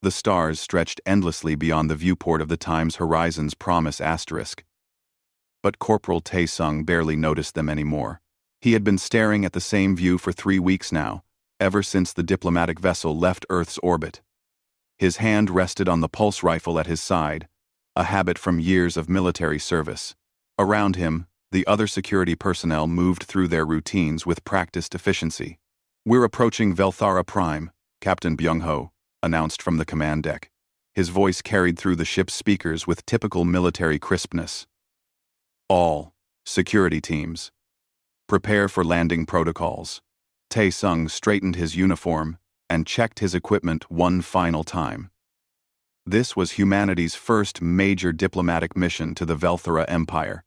The stars stretched endlessly beyond the viewport of the time's horizon's promise asterisk. But Corporal Tae-sung barely noticed them anymore. He had been staring at the same view for 3 weeks now, ever since the diplomatic vessel left Earth's orbit. His hand rested on the pulse rifle at his side, a habit from years of military service. Around him, the other security personnel moved through their routines with practiced efficiency. "We're approaching Velthara Prime," Captain Byung-ho announced from the command deck. His voice carried through the ship's speakers with typical military crispness. "All security teams, prepare for landing protocols." Tae-sung straightened his uniform and checked his equipment one final time. This was humanity's first major diplomatic mission to the Velthara Empire.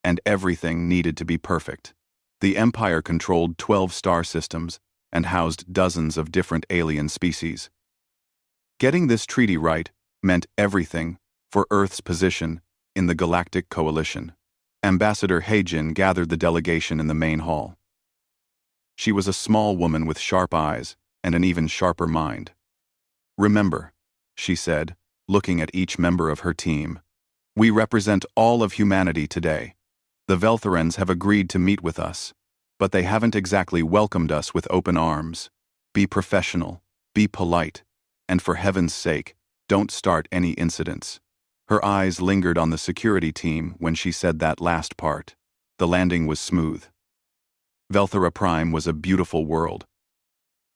And everything needed to be perfect. The Empire controlled 12 star systems and housed dozens of different alien species. Getting this treaty right meant everything for Earth's position in the Galactic Coalition. Ambassador Haejin gathered the delegation in the main hall. She was a small woman with sharp eyes and an even sharper mind. "Remember," she said, looking at each member of her team, "we represent all of humanity today. The Veltharans have agreed to meet with us, but they haven't exactly welcomed us with open arms. Be professional, be polite, and for heaven's sake, don't start any incidents." Her eyes lingered on the security team when she said that last part. The landing was smooth. Velthara Prime was a beautiful world,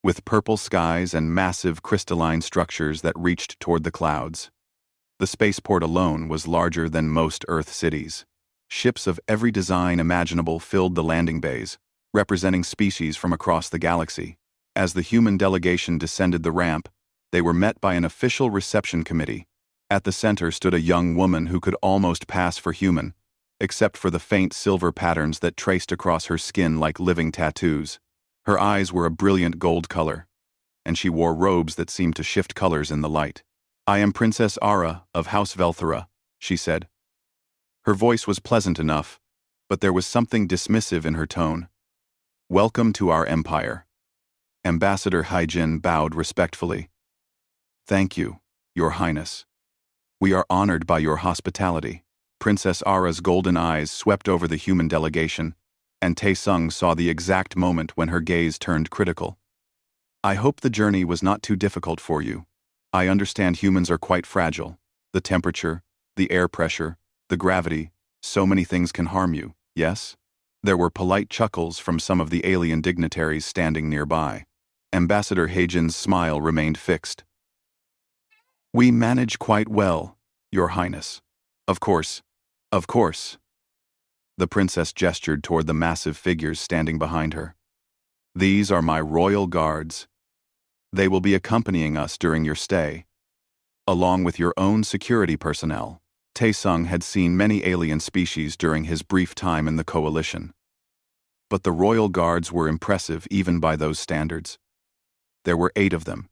with purple skies and massive crystalline structures that reached toward the clouds. The spaceport alone was larger than most Earth cities. Ships of every design imaginable filled the landing bays, representing species from across the galaxy. As the human delegation descended the ramp, they were met by an official reception committee. At the center stood a young woman who could almost pass for human, except for the faint silver patterns that traced across her skin like living tattoos. Her eyes were a brilliant gold color, and she wore robes that seemed to shift colors in the light. "I am Princess Ara of House Velthara," she said. Her voice was pleasant enough, but there was something dismissive in her tone. "Welcome to our empire." Ambassador Haejin bowed respectfully. "Thank you, Your Highness. We are honored by your hospitality." Princess Ara's golden eyes swept over the human delegation, and Tae-sung saw the exact moment when her gaze turned critical. "I hope the journey was not too difficult for you. I understand humans are quite fragile. The temperature, the air pressure, the gravity, so many things can harm you, yes?" There were polite chuckles from some of the alien dignitaries standing nearby. Ambassador Haejin's smile remained fixed. "We manage quite well, Your Highness. Of course, of course." The princess gestured toward the massive figures standing behind her. "These are my royal guards. They will be accompanying us during your stay, along with your own security personnel." Tae-sung had seen many alien species during his brief time in the coalition. But the royal guards were impressive even by those standards. There were 8 of them,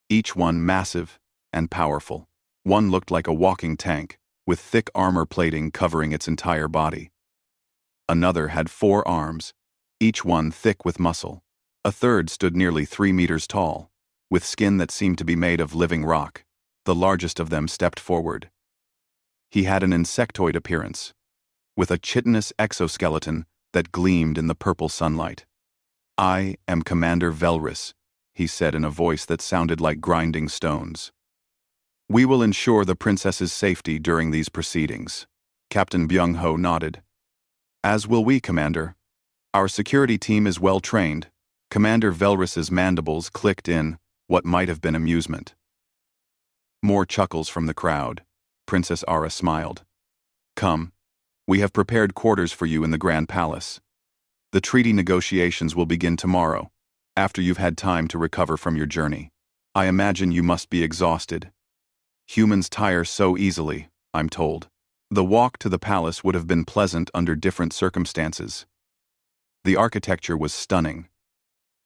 each one massive and powerful. One looked like a walking tank, with thick armor plating covering its entire body. Another had 4 arms, each one thick with muscle. A third stood nearly 3 meters tall, with skin that seemed to be made of living rock. The largest of them stepped forward. He had an insectoid appearance, with a chitinous exoskeleton that gleamed in the purple sunlight. "I am Commander Velris," he said in a voice that sounded like grinding stones. "We will ensure the princess's safety during these proceedings." Captain Byung-ho nodded. "As will we, Commander. Our security team is well trained." Commander Velris's mandibles clicked in what might have been amusement. More chuckles from the crowd. Princess Ara smiled. "Come, we have prepared quarters for you in the Grand Palace. The treaty negotiations will begin tomorrow, after you've had time to recover from your journey. I imagine you must be exhausted. Humans tire so easily, I'm told. The walk to the palace would have been pleasant under different circumstances. The architecture was stunning,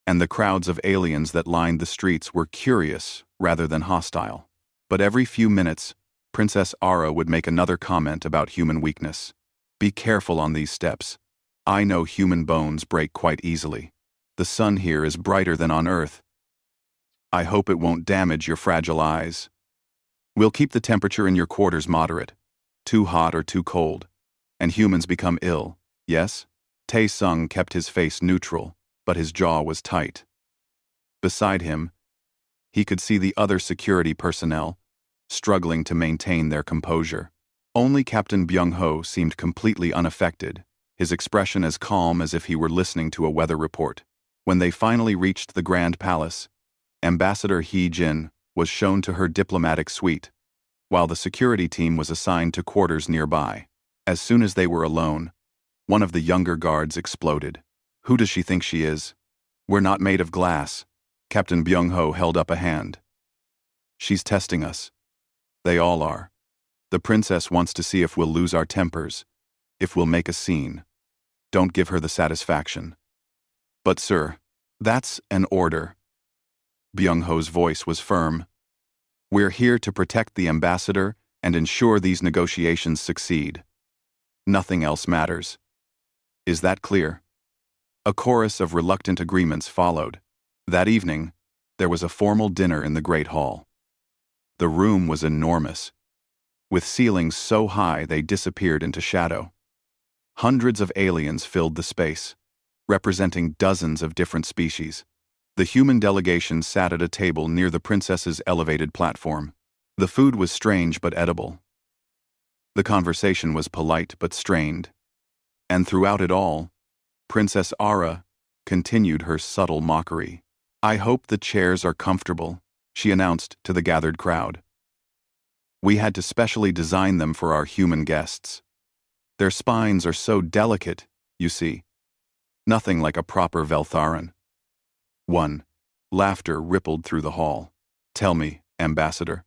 and the crowds of aliens that lined the streets were curious rather than hostile. But every few minutes, Princess Ara would make another comment about human weakness. "Be careful on these steps. I know human bones break quite easily. The sun here is brighter than on Earth." I hope it won't damage your fragile eyes. We'll keep the temperature in your quarters moderate. Too hot or too cold. And humans become ill, yes? Tae-sung kept his face neutral, but his jaw was tight. Beside him, he could see the other security personnel, struggling to maintain their composure. Only Captain Byung-ho seemed completely unaffected, his expression as calm as if he were listening to a weather report. When they finally reached the Grand Palace, Ambassador Hee-jin was shown to her diplomatic suite, while the security team was assigned to quarters nearby. As soon as they were alone, one of the younger guards exploded. Who does she think she is? We're not made of glass. Captain Byung-ho held up a hand. She's testing us. They all are. The princess wants to see if we'll lose our tempers, if we'll make a scene. Don't give her the satisfaction. But sir, that's an order. Byung-ho's voice was firm. We're here to protect the ambassador and ensure these negotiations succeed. Nothing else matters. Is that clear? A chorus of reluctant agreements followed. That evening, there was a formal dinner in the Great Hall. The room was enormous, with ceilings so high they disappeared into shadow. Hundreds of aliens filled the space, representing dozens of different species. The human delegation sat at a table near the princess's elevated platform. The food was strange but edible. The conversation was polite but strained. And throughout it all, Princess Ara continued her subtle mockery. I hope the chairs are comfortable, she announced to the gathered crowd. We had to specially design them for our human guests. Their spines are so delicate, you see. Nothing like a proper Veltharan. 1. Laughter rippled through the hall. Tell me, Ambassador,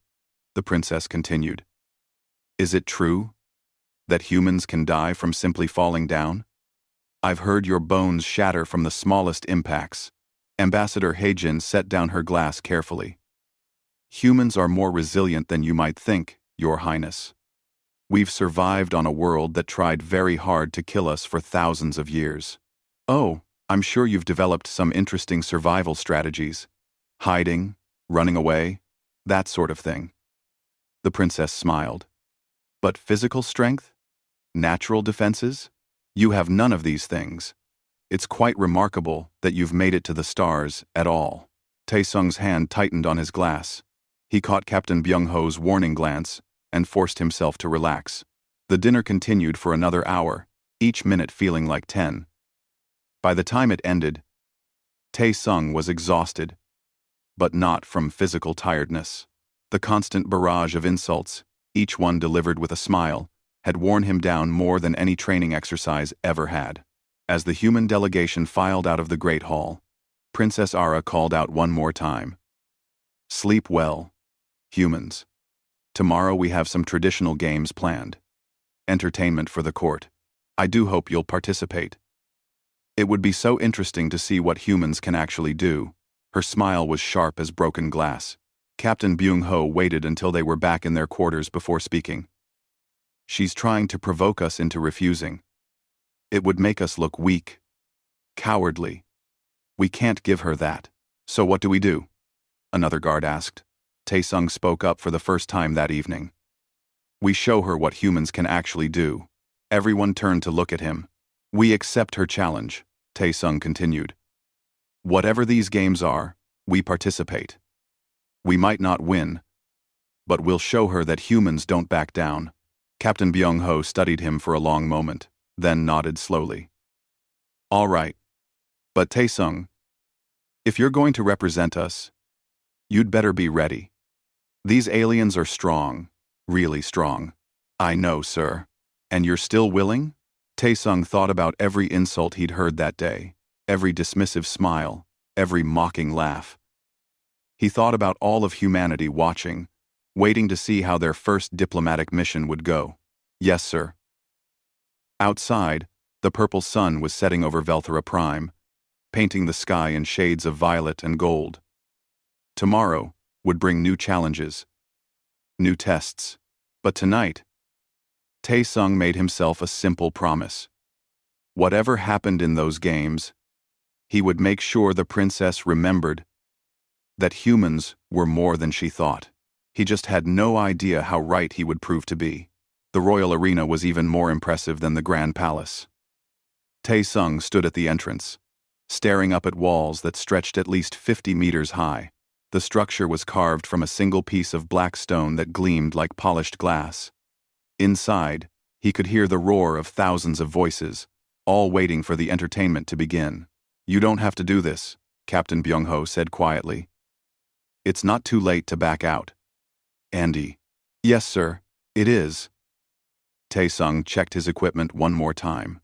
the princess continued. Is it true that humans can die from simply falling down? I've heard your bones shatter from the smallest impacts. Ambassador Heijin set down her glass carefully. Humans are more resilient than you might think, Your Highness. We've survived on a world that tried very hard to kill us for thousands of years. Oh, I'm sure you've developed some interesting survival strategies. Hiding, running away, that sort of thing. The princess smiled. But physical strength? Natural defenses? You have none of these things. It's quite remarkable that you've made it to the stars at all. Tae-sung's hand tightened on his glass. He caught Captain Byung-ho's warning glance and forced himself to relax. The dinner continued for another hour, each minute feeling like 10. By the time it ended, Tae-sung was exhausted, but not from physical tiredness. The constant barrage of insults, each one delivered with a smile, had worn him down more than any training exercise ever had. As the human delegation filed out of the Great Hall, Princess Ara called out one more time. Sleep well, humans. Tomorrow we have some traditional games planned. Entertainment for the court. I do hope you'll participate. It would be so interesting to see what humans can actually do. Her smile was sharp as broken glass. Captain Byung-ho waited until they were back in their quarters before speaking. She's trying to provoke us into refusing. It would make us look weak, cowardly. We can't give her that. So what do we do? Another guard asked. Tae-sung spoke up for the first time that evening. We show her what humans can actually do. Everyone turned to look at him. We accept her challenge, Tae-sung continued. Whatever these games are, we participate. We might not win, but we'll show her that humans don't back down. Captain Byung-ho studied him for a long moment, then nodded slowly. All right. But Tae-sung, if you're going to represent us, you'd better be ready. These aliens are strong, really strong. I know, sir. And you're still willing? Tae-sung thought about every insult he'd heard that day, every dismissive smile, every mocking laugh. He thought about all of humanity watching, waiting to see how their first diplomatic mission would go. Yes, sir. Outside, the purple sun was setting over Velthera Prime, painting the sky in shades of violet and gold. Tomorrow would bring new challenges, new tests. But tonight, Tae-sung made himself a simple promise. Whatever happened in those games, he would make sure the princess remembered that humans were more than she thought. He just had no idea how right he would prove to be. The royal arena was even more impressive than the Grand Palace. Tae-sung stood at the entrance, staring up at walls that stretched at least 50 meters high. The structure was carved from a single piece of black stone that gleamed like polished glass. Inside, he could hear the roar of thousands of voices, all waiting for the entertainment to begin. "You don't have to do this," Captain Byung-ho said quietly. "It's not too late to back out." "Andy." "Yes, sir, it is." Tae-sung checked his equipment one more time.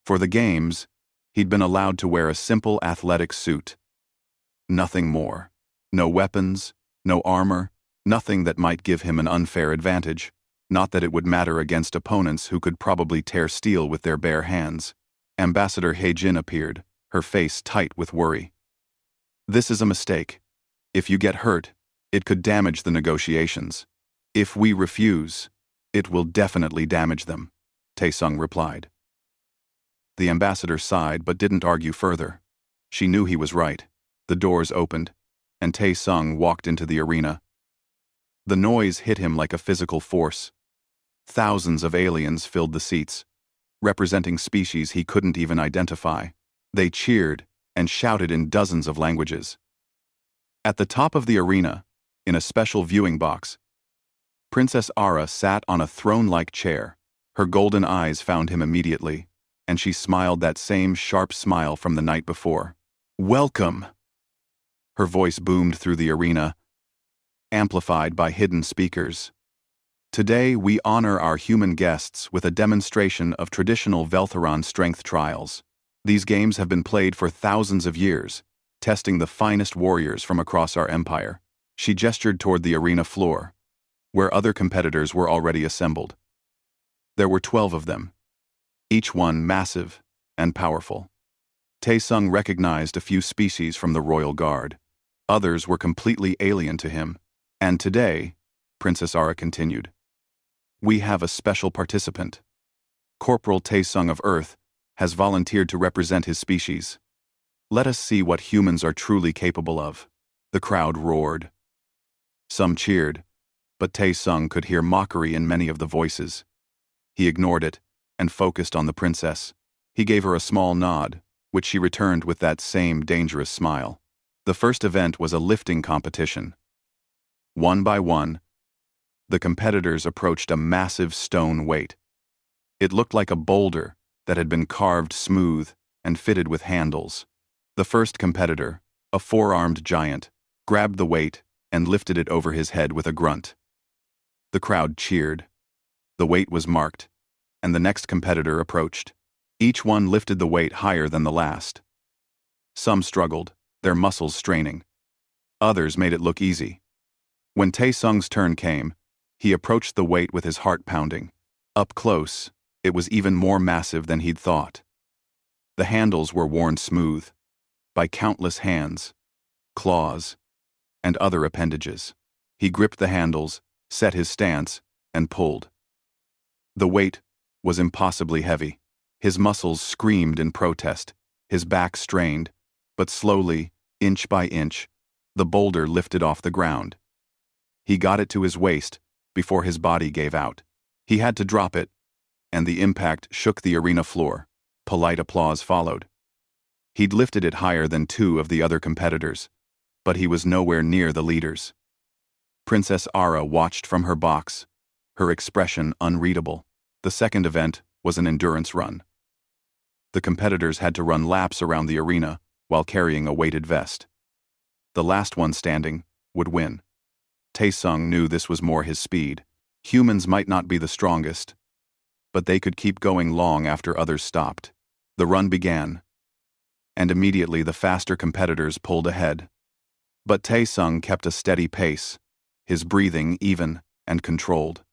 For the games, he'd been allowed to wear a simple athletic suit. Nothing more. No weapons, no armor, nothing that might give him an unfair advantage. Not that it would matter against opponents who could probably tear steel with their bare hands. Ambassador Hae-jin appeared, her face tight with worry. "This is a mistake. If you get hurt, it could damage the negotiations. If we refuse, it will definitely damage them," Tae-sung replied. The ambassador sighed but didn't argue further. She knew he was right. The doors opened, and Tae-sung walked into the arena. The noise hit him like a physical force. Thousands of aliens filled the seats, representing species he couldn't even identify. They cheered and shouted in dozens of languages. At the top of the arena, in a special viewing box, Princess Ara sat on a throne-like chair. Her golden eyes found him immediately, and she smiled that same sharp smile from the night before. "Welcome!" Her voice boomed through the arena, amplified by hidden speakers. "Today we honor our human guests with a demonstration of traditional Veltheron strength trials. These games have been played for thousands of years, testing the finest warriors from across our empire." She gestured toward the arena floor, where other competitors were already assembled. There were 12 of them, each one massive and powerful. Tae-sung recognized a few species from the royal guard. Others were completely alien to him. "And today," Princess Ara continued, "we have a special participant. Corporal Tae-sung of Earth has volunteered to represent his species. Let us see what humans are truly capable of." The crowd roared. Some cheered, but Tae-sung could hear mockery in many of the voices. He ignored it and focused on the princess. He gave her a small nod, which she returned with that same dangerous smile. The first event was a lifting competition. One by one, the competitors approached a massive stone weight. It looked like a boulder that had been carved smooth and fitted with handles. The first competitor, a four-armed giant, grabbed the weight and lifted it over his head with a grunt. The crowd cheered. The weight was marked, and the next competitor approached. Each one lifted the weight higher than the last. Some struggled, their muscles straining. Others made it look easy. When Tae-sung's turn came, he approached the weight with his heart pounding. Up close, it was even more massive than he'd thought. The handles were worn smooth by countless hands, claws, and other appendages. He gripped the handles, set his stance, and pulled. The weight was impossibly heavy. His muscles screamed in protest, his back strained, but slowly, inch by inch, the boulder lifted off the ground. He got it to his waist before his body gave out. He had to drop it, and the impact shook the arena floor. Polite applause followed. He'd lifted it higher than two of the other competitors, but he was nowhere near the leaders. Princess Ara watched from her box, her expression unreadable. The second event was an endurance run. The competitors had to run laps around the arena while carrying a weighted vest. The last one standing would win. Tae-sung knew this was more his speed. Humans might not be the strongest, but they could keep going long after others stopped. The run began, and immediately the faster competitors pulled ahead. But Tae-sung kept a steady pace, his breathing even and controlled.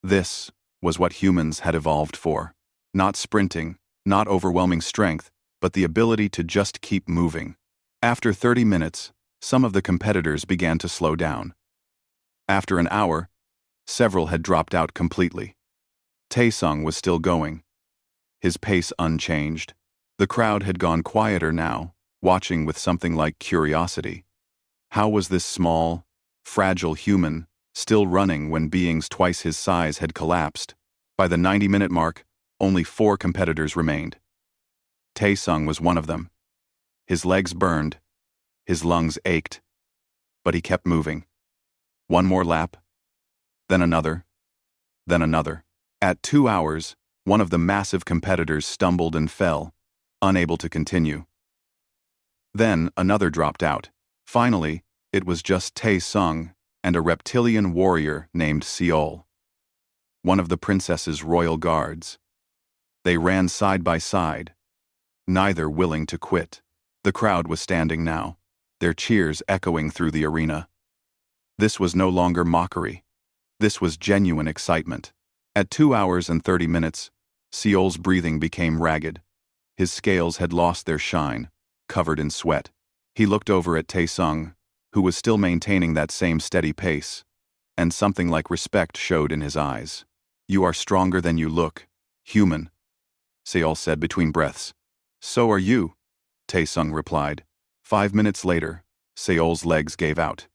This was what humans had evolved for. Not sprinting, not overwhelming strength, but the ability to just keep moving. After 30 minutes, some of the competitors began to slow down. After an hour, several had dropped out completely. Tae-sung was still going, his pace unchanged. The crowd had gone quieter now, watching with something like curiosity. How was this small, fragile human still running when beings twice his size had collapsed? By the 90-minute mark, only 4 competitors remained. Tae-sung was one of them. His legs burned, his lungs ached, but he kept moving. One more lap, then another, then another. At 2 hours, one of the massive competitors stumbled and fell, unable to continue. Then another dropped out. Finally, it was just Tae-sung and a reptilian warrior named Seol, one of the princess's royal guards. They ran side by side, neither willing to quit. The crowd was standing now, their cheers echoing through the arena. This was no longer mockery. This was genuine excitement. At 2 hours and 30 minutes, Seol's breathing became ragged. His scales had lost their shine, covered in sweat. He looked over at Tae-sung, who was still maintaining that same steady pace, and something like respect showed in his eyes. "You are stronger than you look, human," Seol said between breaths. "So are you," Tae-sung replied. 5 minutes later, Seol's legs gave out.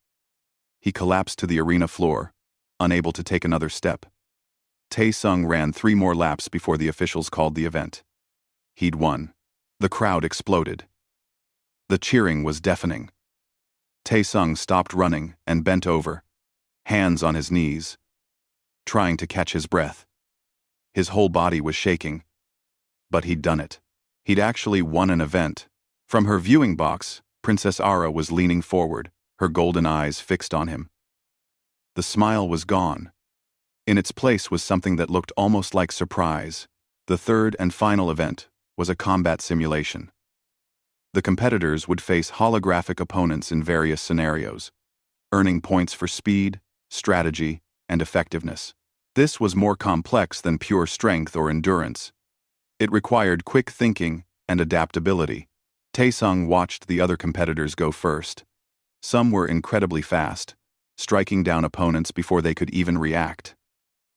He collapsed to the arena floor, unable to take another step. Tae-sung ran 3 more laps before the officials called the event. He'd won. The crowd exploded. The cheering was deafening. Tae-sung stopped running and bent over, hands on his knees, trying to catch his breath. His whole body was shaking. But he'd done it. He'd actually won an event. From her viewing box, Princess Ara was leaning forward, her golden eyes fixed on him. The smile was gone. In its place was something that looked almost like surprise. The third and final event was a combat simulation. The competitors would face holographic opponents in various scenarios, earning points for speed, strategy, and effectiveness. This was more complex than pure strength or endurance. It required quick thinking and adaptability. Tae-sung watched the other competitors go first. Some were incredibly fast, striking down opponents before they could even react.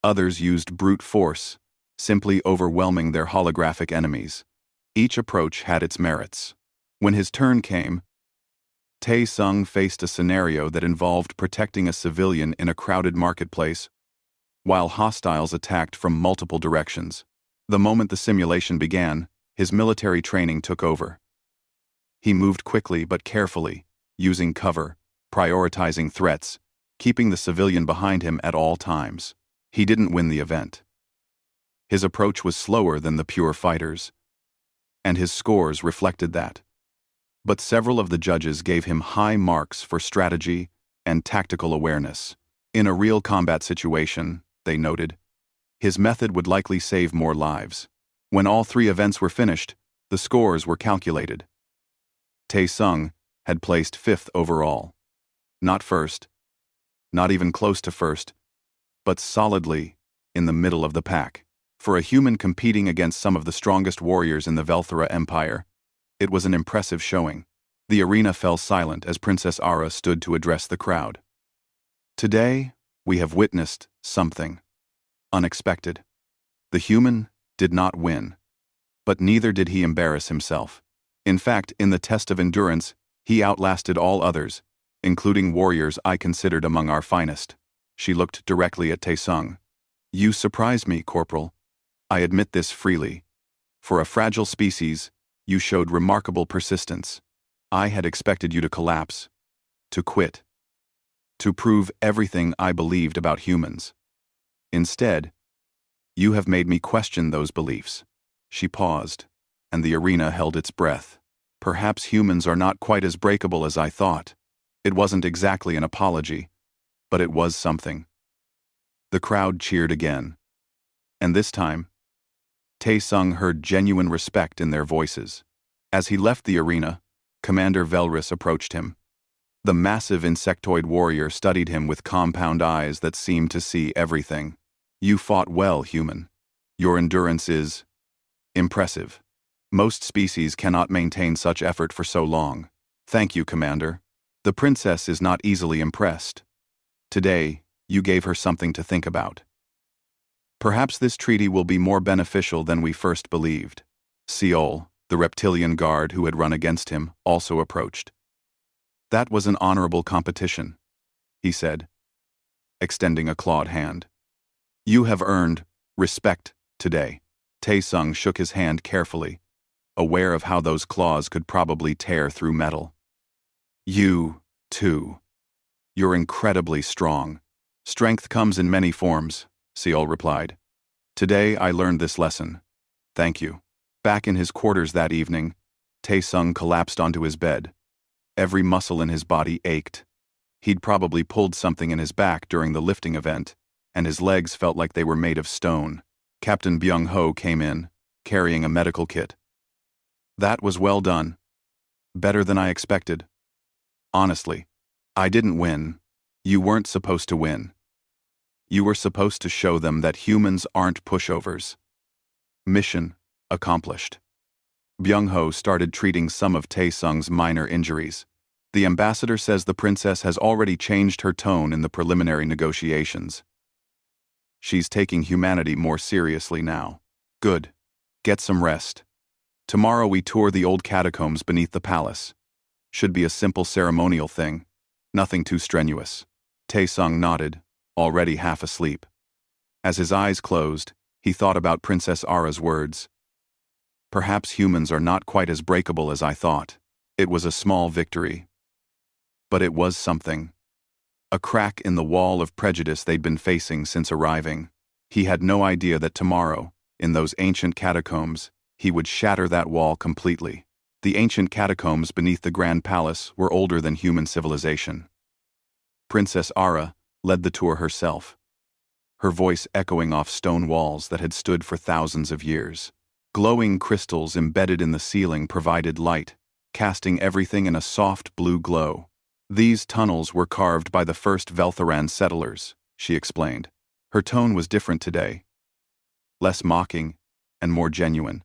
Others used brute force, simply overwhelming their holographic enemies. Each approach had its merits. When his turn came, Tae-sung faced a scenario that involved protecting a civilian in a crowded marketplace, while hostiles attacked from multiple directions. The moment the simulation began, his military training took over. He moved quickly but carefully, using cover, prioritizing threats, keeping the civilian behind him at all times. He didn't win the event. His approach was slower than the pure fighters, and his scores reflected that. But several of the judges gave him high marks for strategy and tactical awareness. In a real combat situation, they noted, his method would likely save more lives. When all 3 events were finished, the scores were calculated. Tae-sung had placed 5th overall. Not first, not even close to first, but solidly in the middle of the pack. For a human competing against some of the strongest warriors in the Velthara Empire, it was an impressive showing. The arena fell silent as Princess Ara stood to address the crowd. Today, we have witnessed something unexpected. The human did not win, but neither did he embarrass himself. In fact, in the test of endurance, he outlasted all others, including warriors I considered among our finest. She looked directly at Tae-sung. "You surprise me, Corporal. I admit this freely. For a fragile species, you showed remarkable persistence. I had expected you to collapse, to quit, to prove everything I believed about humans. Instead, you have made me question those beliefs." She paused, and the arena held its breath. Perhaps humans are not quite as breakable as I thought. It wasn't exactly an apology, but it was something. The crowd cheered again. And this time, Tae-sung heard genuine respect in their voices. As he left the arena, Commander Velrus approached him. The massive insectoid warrior studied him with compound eyes that seemed to see everything. "You fought well, human. Your endurance is impressive. Most species cannot maintain such effort for so long. Thank you, Commander." The princess is not easily impressed. Today, you gave her something to think about. Perhaps this treaty will be more beneficial than we first believed. Seol, the reptilian guard who had run against him, also approached. That was an honorable competition, he said, extending a clawed hand. You have earned respect today. Taesung shook his hand carefully, aware of how those claws could probably tear through metal. You, too. You're incredibly strong. Strength comes in many forms, Seol replied. Today I learned this lesson. Thank you. Back in his quarters that evening, Taesung collapsed onto his bed. Every muscle in his body ached. He'd probably pulled something in his back during the lifting event, and his legs felt like they were made of stone. Captain Byung-ho came in, carrying a medical kit. That was well done. Better than I expected. Honestly, I didn't win. You weren't supposed to win. You were supposed to show them that humans aren't pushovers. Mission accomplished. Byung-ho started treating some of Taesung's minor injuries. The ambassador says the princess has already changed her tone in the preliminary negotiations. She's taking humanity more seriously now. Good. Get some rest. Tomorrow we tour the old catacombs beneath the palace. Should be a simple ceremonial thing. Nothing too strenuous. Taesung nodded, already half asleep. As his eyes closed, he thought about Princess Ara's words. Perhaps humans are not quite as breakable as I thought. It was a small victory. But it was something. A crack in the wall of prejudice they'd been facing since arriving. He had no idea that tomorrow, in those ancient catacombs, he would shatter that wall completely. The ancient catacombs beneath the Grand Palace were older than human civilization. Princess Ara led the tour herself, her voice echoing off stone walls that had stood for thousands of years. Glowing crystals embedded in the ceiling provided light, casting everything in a soft blue glow. These tunnels were carved by the first Veltharan settlers, she explained. Her tone was different today. Less mocking and more genuine.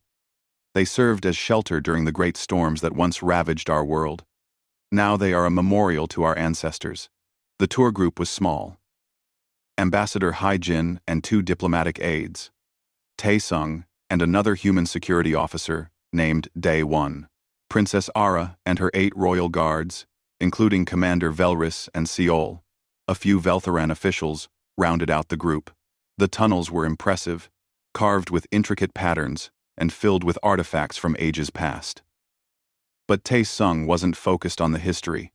They served as shelter during the great storms that once ravaged our world. Now they are a memorial to our ancestors. The tour group was small. Ambassador Haijin and 2 diplomatic aides. Taesung and another human security officer named Day-1. Princess Ara and her 8 royal guards, including Commander Velris and Seol. A few Veltharan officials rounded out the group. The tunnels were impressive, carved with intricate patterns and filled with artifacts from ages past. But Taesung wasn't focused on the history.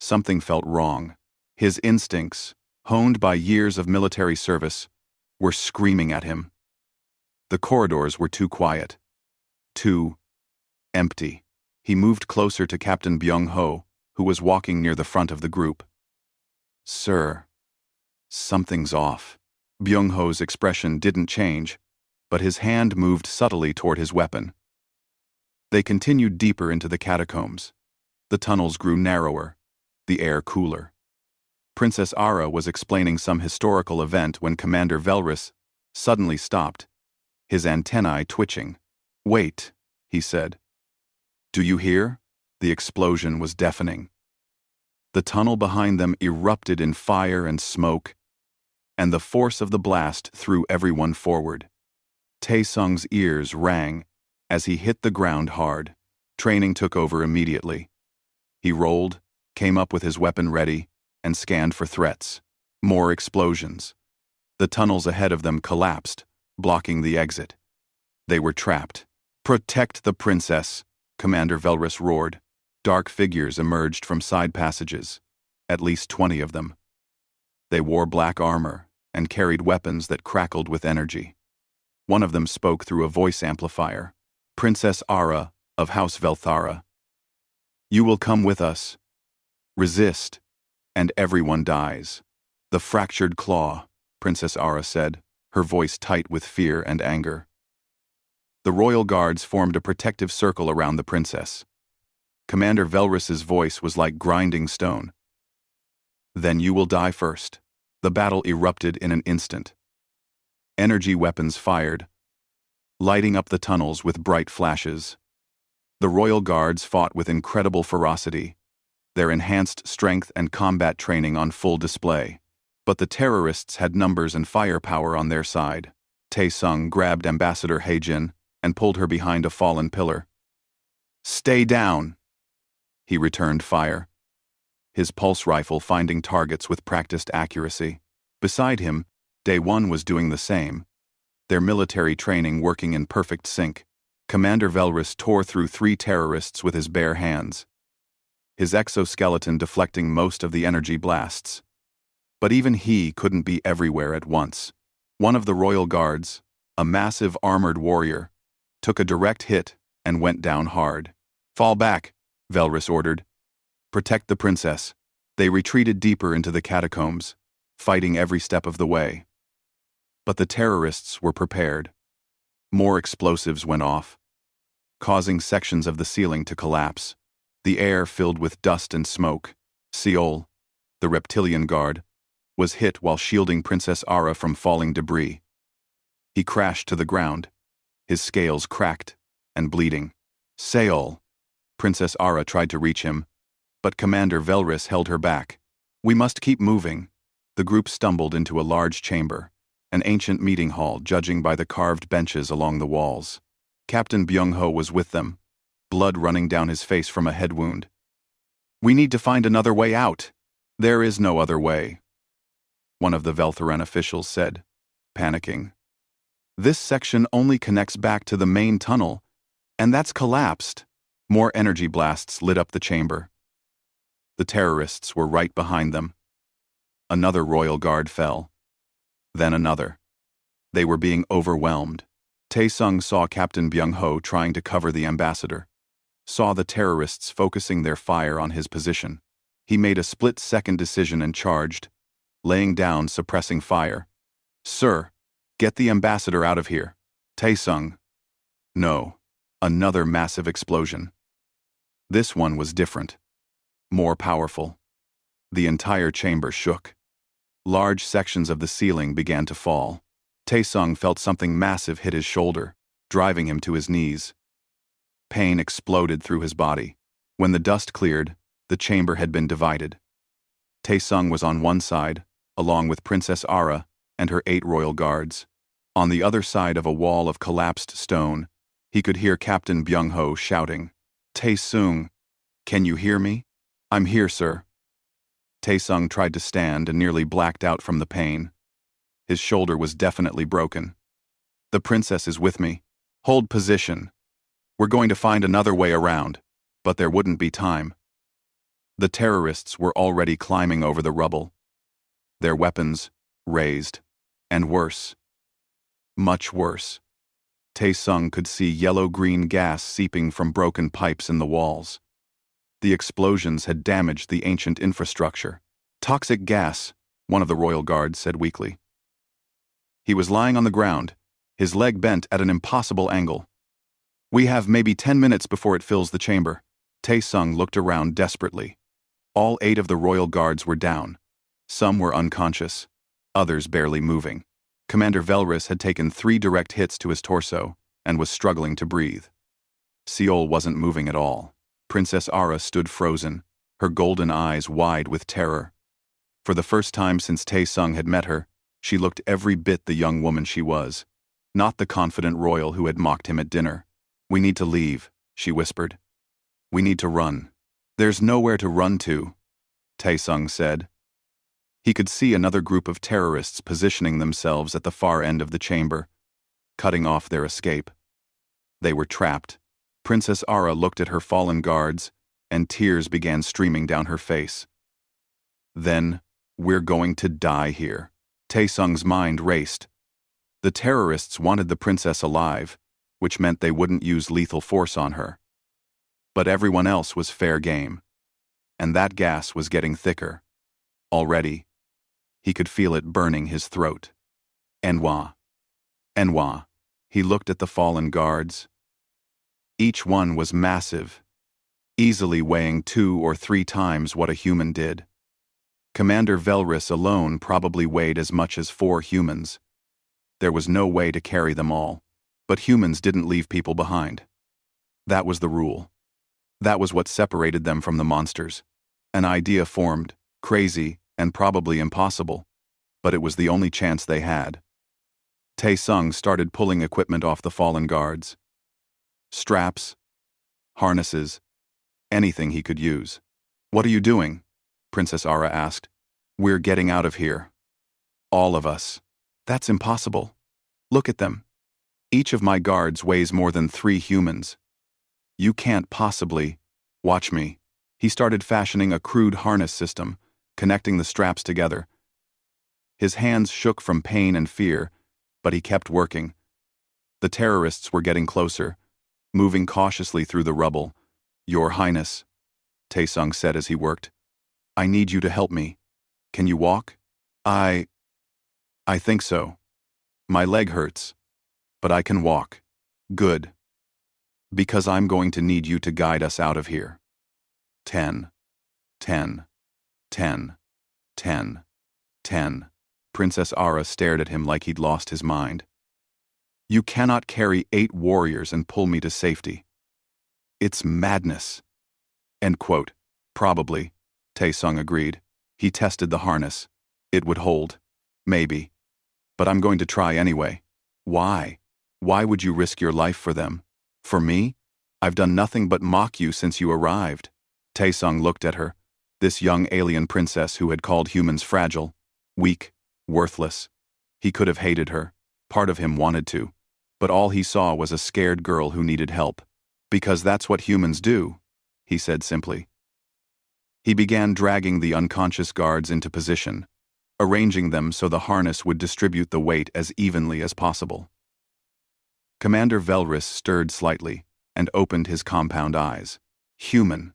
Something felt wrong. His instincts, honed by years of military service, were screaming at him. The corridors were too quiet. Too empty. He moved closer to Captain Byung-ho, who was walking near the front of the group. Sir, something's off. Byung-ho's expression didn't change, but his hand moved subtly toward his weapon. They continued deeper into the catacombs. The tunnels grew narrower, the air cooler. Princess Ara was explaining some historical event when Commander Velris suddenly stopped, his antennae twitching. Wait, he said. Do you hear? The explosion was deafening. The tunnel behind them erupted in fire and smoke, and the force of the blast threw everyone forward. Taesung's ears rang as he hit the ground hard. Training took over immediately. He rolled, came up with his weapon ready, and scanned for threats. More explosions. The tunnels ahead of them collapsed, blocking the exit. They were trapped. Protect the princess, Commander Velris roared. Dark figures emerged from side passages, at least 20 of them. They wore black armor and carried weapons that crackled with energy. One of them spoke through a voice amplifier. Princess Ara of House Velthara. You will come with us. Resist, and everyone dies. The fractured claw, Princess Ara said, her voice tight with fear and anger. The royal guards formed a protective circle around the princess. Commander Velris's voice was like grinding stone. Then you will die first. The battle erupted in an instant. Energy weapons fired, lighting up the tunnels with bright flashes. The royal guards fought with incredible ferocity, their enhanced strength and combat training on full display. But the terrorists had numbers and firepower on their side. Taesung grabbed Ambassador Haijin and pulled her behind a fallen pillar. Stay down! He returned fire, his pulse rifle finding targets with practiced accuracy. Beside him, Day 1 was doing the same, their military training working in perfect sync. Commander Velrus tore through 3 terrorists with his bare hands, his exoskeleton deflecting most of the energy blasts. But even he couldn't be everywhere at once. One of the royal guards, a massive armored warrior, took a direct hit and went down hard. "Fall back," Velrus ordered. "Protect the princess." They retreated deeper into the catacombs, fighting every step of the way. But the terrorists were prepared. More explosives went off, causing sections of the ceiling to collapse. The air filled with dust and smoke. Seol, the reptilian guard, was hit while shielding Princess Ara from falling debris. He crashed to the ground, his scales cracked and bleeding. Seol, Princess Ara tried to reach him, but Commander Velrus held her back. "We must keep moving." The group stumbled into a large chamber, an ancient meeting hall judging by the carved benches along the walls. Captain Byung-ho was with them, blood running down his face from a head wound. "We need to find another way out." "There is no other way," one of the Velthoran officials said, panicking. "This section only connects back to the main tunnel, and that's collapsed." More energy blasts lit up the chamber. The terrorists were right behind them. Another royal guard fell. Then another. They were being overwhelmed. Taesung saw Captain Byung-ho trying to cover the ambassador, saw the terrorists focusing their fire on his position. He made a split-second decision and charged, laying down suppressing fire. "Sir, get the ambassador out of here." Taesung. No. Another massive explosion. This one was different. More powerful. The entire chamber shook. Large sections of the ceiling began to fall. Taesung felt something massive hit his shoulder, driving him to his knees. Pain exploded through his body. When the dust cleared, the chamber had been divided. Taesung was on one side, along with Princess Ara and her 8 royal guards. On the other side of a wall of collapsed stone, he could hear Captain Byung-ho shouting, "Taesung, can you hear me?" "I'm here, sir." Taesung tried to stand and nearly blacked out from the pain. His shoulder was definitely broken. "The princess is with me. Hold position. We're going to find another way around." But there wouldn't be time. The terrorists were already climbing over the rubble, their weapons raised, and worse. Much worse. Taesung could see yellow-green gas seeping from broken pipes in the walls. The explosions had damaged the ancient infrastructure. "Toxic gas," one of the royal guards said weakly. He was lying on the ground, his leg bent at an impossible angle. "We have maybe 10 minutes before it fills the chamber." Taesung looked around desperately. All 8 of the royal guards were down. Some were unconscious, others barely moving. Commander Velrus had taken 3 direct hits to his torso and was struggling to breathe. Seol wasn't moving at all. Princess Ara stood frozen, her golden eyes wide with terror. For the first time since Taesung had met her, she looked every bit the young woman she was, not the confident royal who had mocked him at dinner. "We need to leave," she whispered. "We need to run." "There's nowhere to run to," Taesung said. He could see another group of terrorists positioning themselves at the far end of the chamber, cutting off their escape. They were trapped. Princess Ara looked at her fallen guards, and tears began streaming down her face. "Then, we're going to die here." Taesung's mind raced. The terrorists wanted the princess alive, which meant they wouldn't use lethal force on her. But everyone else was fair game. And that gas was getting thicker. Already, he could feel it burning his throat. Enwa. Enwa. He looked at the fallen guards. Each one was massive, easily weighing 2 or 3 times what a human did. Commander Velrus alone probably weighed as much as 4 humans. There was no way to carry them all, but humans didn't leave people behind. That was the rule. That was what separated them from the monsters. An idea formed, crazy and probably impossible, but it was the only chance they had. Taesung started pulling equipment off the fallen guards. Straps, harnesses, anything he could use. "What are you doing?" Princess Ara asked. We're getting out of here. All of us. That's impossible. Look at them. Each of my guards weighs more than 3 humans. You can't possibly. Watch me. He started fashioning a crude harness system, connecting the straps together. His hands shook from pain and fear, but he kept working. The terrorists were getting closer, moving cautiously through the rubble. Your Highness, Taesung said as he worked, I need you to help me. Can you walk? I think so. My leg hurts, but I can walk. Good. Because I'm going to need you to guide us out of here. 10, 10, 10, 10, 10. Princess Ara stared at him like he'd lost his mind. You cannot carry 8 warriors and pull me to safety. It's madness. End quote. Probably, Taesung agreed. He tested the harness. It would hold. Maybe. But I'm going to try anyway. Why? Why would you risk your life for them? For me? I've done nothing but mock you since you arrived. Taesung looked at her, this young alien princess who had called humans fragile, weak, worthless. He could have hated her. Part of him wanted to. But all he saw was a scared girl who needed help. Because that's what humans do, he said simply. He began dragging the unconscious guards into position, arranging them so the harness would distribute the weight as evenly as possible. Commander Velrus stirred slightly and opened his compound eyes. Human.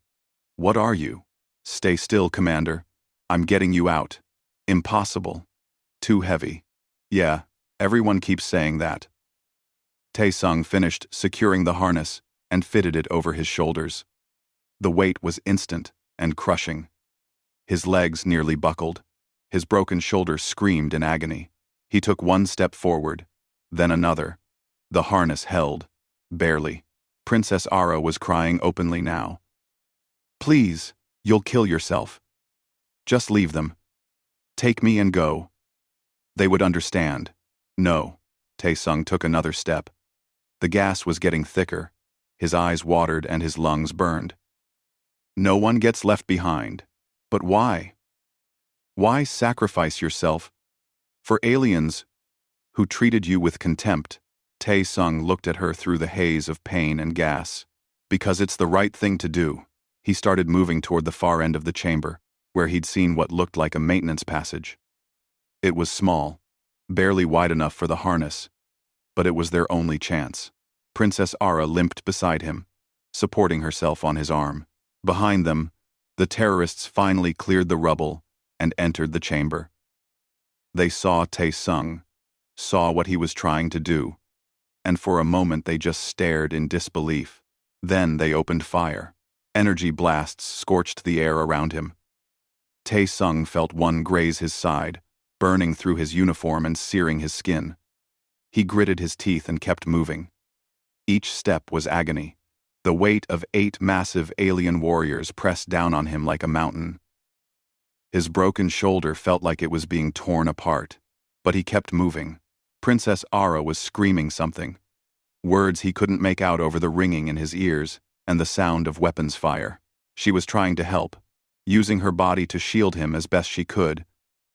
What are you? Stay still, Commander. I'm getting you out. Impossible. Too heavy. Yeah, everyone keeps saying that. Taesung finished securing the harness and fitted it over his shoulders. The weight was instant and crushing. His legs nearly buckled. His broken shoulder screamed in agony. He took one step forward, then another. The harness held, barely. Princess Ara was crying openly now. Please, you'll kill yourself. Just leave them. Take me and go. They would understand. No. Taesung took another step. The gas was getting thicker. His eyes watered and his lungs burned. No one gets left behind. But why? Why sacrifice yourself for aliens who treated you with contempt? Taesung looked at her through the haze of pain and gas. Because it's the right thing to do. He started moving toward the far end of the chamber, where he'd seen what looked like a maintenance passage. It was small, barely wide enough for the harness, but it was their only chance. Princess Ara limped beside him, supporting herself on his arm. Behind them, the terrorists finally cleared the rubble and entered the chamber. They saw Taesung, saw what he was trying to do, and for a moment they just stared in disbelief. Then they opened fire. Energy blasts scorched the air around him. Taesung felt one graze his side, burning through his uniform and searing his skin. He gritted his teeth and kept moving. Each step was agony. The weight of 8 massive alien warriors pressed down on him like a mountain. His broken shoulder felt like it was being torn apart, but he kept moving. Princess Ara was screaming something. Words he couldn't make out over the ringing in his ears and the sound of weapons fire. She was trying to help, using her body to shield him as best she could,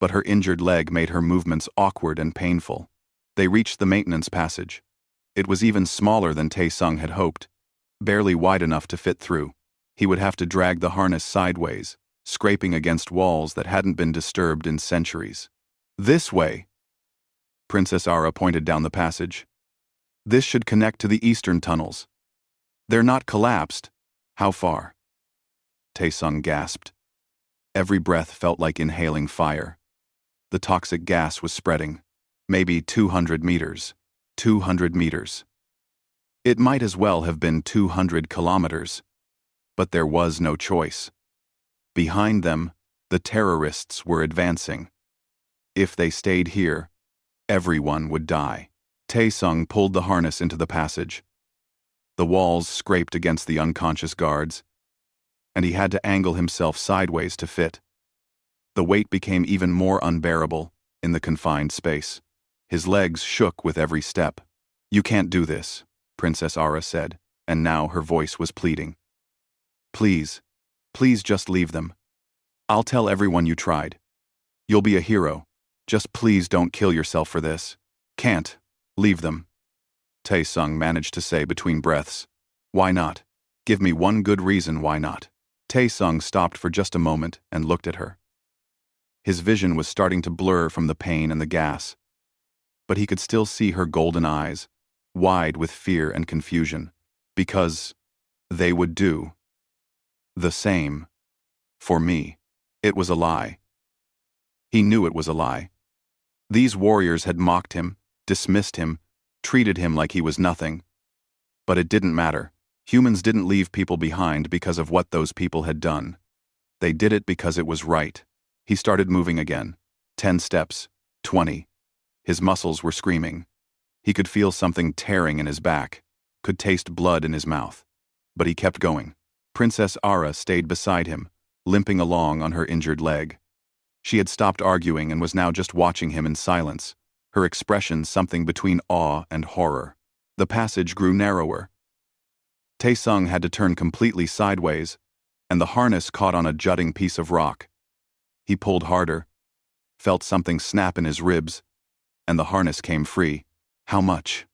but her injured leg made her movements awkward and painful. They reached the maintenance passage. It was even smaller than Taesung had hoped, barely wide enough to fit through. He would have to drag the harness sideways, scraping against walls that hadn't been disturbed in centuries. This way! Princess Ara pointed down the passage. This should connect to the eastern tunnels. They're not collapsed. How far? Taesung gasped. Every breath felt like inhaling fire. The toxic gas was spreading. Maybe 200 meters. 200 meters. It might as well have been 200 kilometers. But there was no choice. Behind them, the terrorists were advancing. If they stayed here, everyone would die. Taesung pulled the harness into the passage. The walls scraped against the unconscious guards, and he had to angle himself sideways to fit. The weight became even more unbearable in the confined space. His legs shook with every step. You can't do this, Princess Ara said, and now her voice was pleading. Please, please just leave them. I'll tell everyone you tried. You'll be a hero. Just please don't kill yourself for this. Can't. Leave them. Tae-sung managed to say between breaths. Why not? Give me one good reason why not. Tae-sung stopped for just a moment and looked at her. His vision was starting to blur from the pain and the gas, but he could still see her golden eyes, wide with fear and confusion, because they would do the same for me. It was a lie. He knew it was a lie. These warriors had mocked him, dismissed him, treated him like he was nothing. But it didn't matter. Humans didn't leave people behind because of what those people had done. They did it because it was right. He started moving again. 10 steps, 20. His muscles were screaming. He could feel something tearing in his back, could taste blood in his mouth. But he kept going. Princess Ara stayed beside him, limping along on her injured leg. She had stopped arguing and was now just watching him in silence, her expression something between awe and horror. The passage grew narrower. Tae-sung had to turn completely sideways, and the harness caught on a jutting piece of rock. He pulled harder, felt something snap in his ribs, and the harness came free. How much?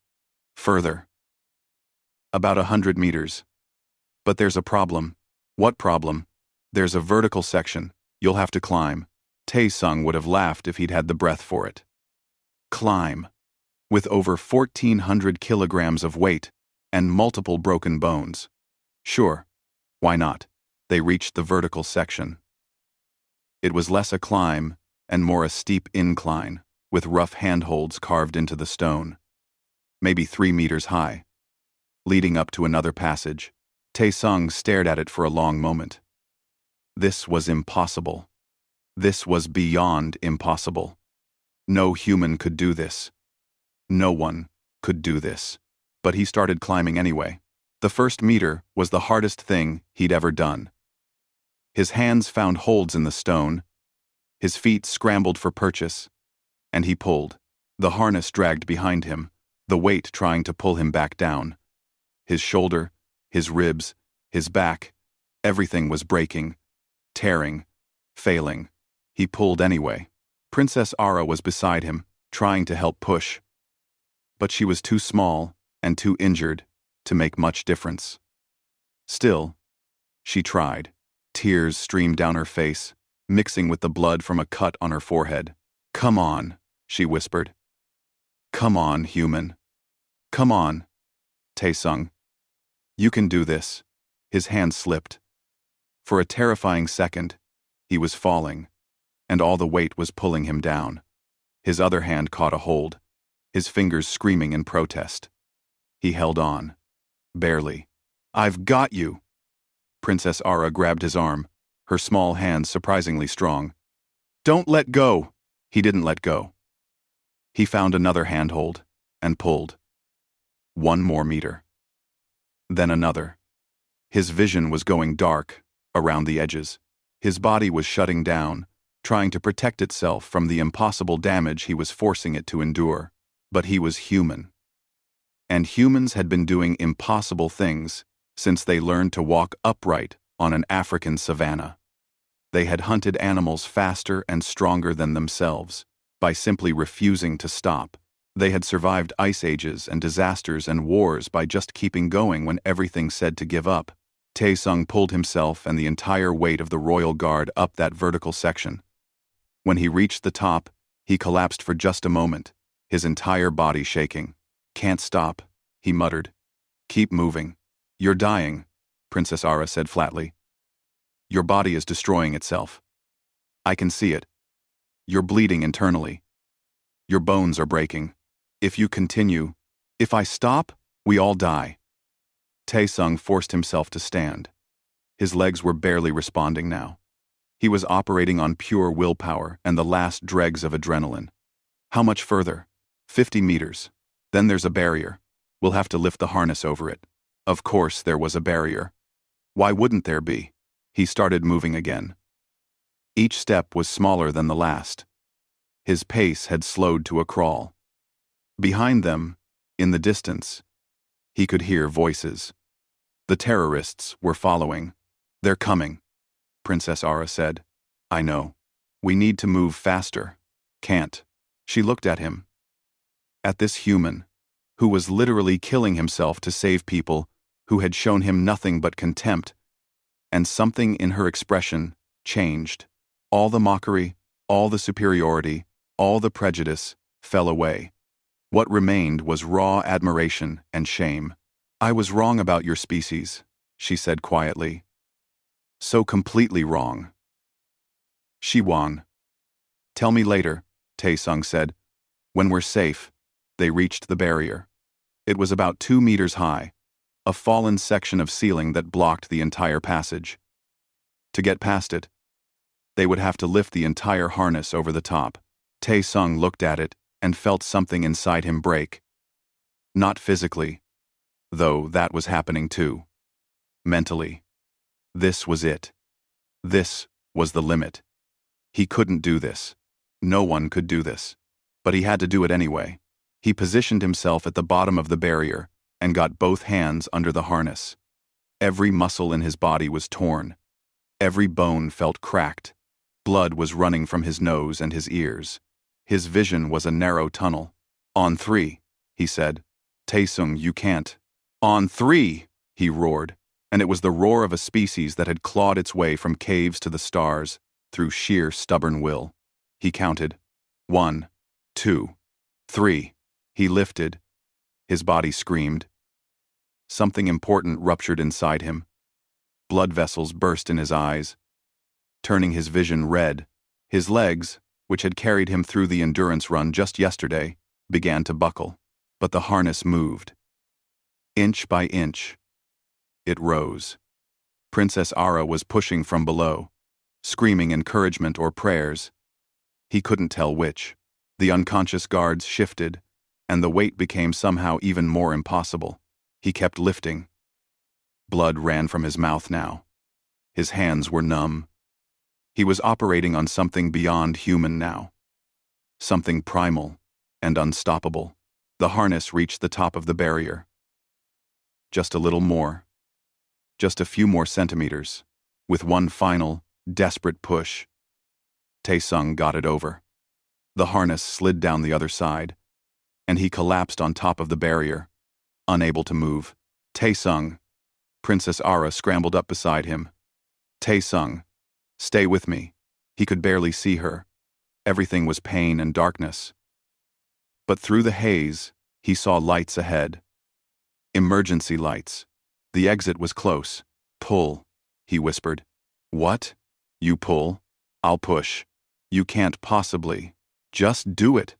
Further. About 100 meters. But there's a problem. What problem? There's a vertical section. You'll have to climb. Tae-sung would have laughed if he'd had the breath for it. Climb. With over 1,400 kilograms of weight and multiple broken bones. Sure. Why not? They reached the vertical section. It was less a climb and more a steep incline, with rough handholds carved into the stone. Maybe 3 meters high. Leading up to another passage. Tae-sung stared at it for a long moment. This was impossible. This was beyond impossible. No human could do this. No one could do this. But he started climbing anyway. The first meter was the hardest thing he'd ever done. His hands found holds in the stone, his feet scrambled for purchase, and he pulled. The harness dragged behind him, the weight trying to pull him back down. His shoulder, his ribs, his back, everything was breaking, tearing, failing. He pulled anyway. Princess Ara was beside him, trying to help push. But she was too small and too injured to make much difference. Still, she tried. Tears streamed down her face, mixing with the blood from a cut on her forehead. Come on, she whispered. Come on, human. Come on. Tae-sung. You can do this. His hand slipped. For a terrifying second, he was falling, and all the weight was pulling him down. His other hand caught a hold, his fingers screaming in protest. He held on. Barely. I've got you. Princess Ara grabbed his arm, her small hands surprisingly strong. Don't let go. He didn't let go. He found another handhold and pulled. 1 more meter. Then another. His vision was going dark, around the edges. His body was shutting down, trying to protect itself from the impossible damage he was forcing it to endure. But he was human. And humans had been doing impossible things since they learned to walk upright on an African savanna. They had hunted animals faster and stronger than themselves by simply refusing to stop. They had survived ice ages and disasters and wars by just keeping going when everything said to give up. Tae-sung pulled himself and the entire weight of the royal guard up that vertical section. When he reached the top, he collapsed for just a moment, his entire body shaking. Can't stop, he muttered. Keep moving. You're dying, Princess Ara said flatly. Your body is destroying itself. I can see it. You're bleeding internally. Your bones are breaking. If you continue, if I stop, we all die. Tae-sung forced himself to stand. His legs were barely responding now. He was operating on pure willpower and the last dregs of adrenaline. How much further? 50 meters. Then there's a barrier. We'll have to lift the harness over it. Of course there was a barrier. Why wouldn't there be? He started moving again. Each step was smaller than the last. His pace had slowed to a crawl. Behind them, in the distance, he could hear voices. The terrorists were following. They're coming, Princess Ara said. I know. We need to move faster. Can't. She looked at him. At this human, who was literally killing himself to save people who had shown him nothing but contempt, and something in her expression changed. All the mockery, all the superiority, all the prejudice fell away. What remained was raw admiration and shame. I was wrong about your species, she said quietly. So completely wrong. Shiwan. Tell me later, Taesung said. When we're safe. They reached the barrier. It was about 2 meters high, a fallen section of ceiling that blocked the entire passage. To get past it, they would have to lift the entire harness over the top. Taesung looked at it and felt something inside him break. Not physically, though that was happening too. Mentally. This was it. This was the limit. He couldn't do this. No one could do this. But he had to do it anyway. He positioned himself at the bottom of the barrier and got both hands under the harness. Every muscle in his body was torn. Every bone felt cracked. Blood was running from his nose and his ears. His vision was a narrow tunnel. On 3, he said. Taesung, you can't. On 3, he roared, and it was the roar of a species that had clawed its way from caves to the stars through sheer stubborn will. He counted. 1, 2, 3. He lifted. His body screamed. Something important ruptured inside him. Blood vessels burst in his eyes, turning his vision red. His legs, which had carried him through the endurance run just yesterday, began to buckle. But the harness moved. Inch by inch. It rose. Princess Ara was pushing from below, screaming encouragement or prayers. He couldn't tell which. The unconscious guards shifted, and the weight became somehow even more impossible. He kept lifting. Blood ran from his mouth now. His hands were numb. He was operating on something beyond human now. Something primal and unstoppable. The harness reached the top of the barrier. Just a little more. Just a few more centimeters. With one final, desperate push, Taesung got it over. The harness slid down the other side, and he collapsed on top of the barrier, unable to move. Taesung. Princess Ara scrambled up beside him. Taesung. Stay with me. He could barely see her. Everything was pain and darkness. But through the haze, he saw lights ahead. Emergency lights. The exit was close. Pull, he whispered. What? You pull? I'll push. You can't possibly. Just do it.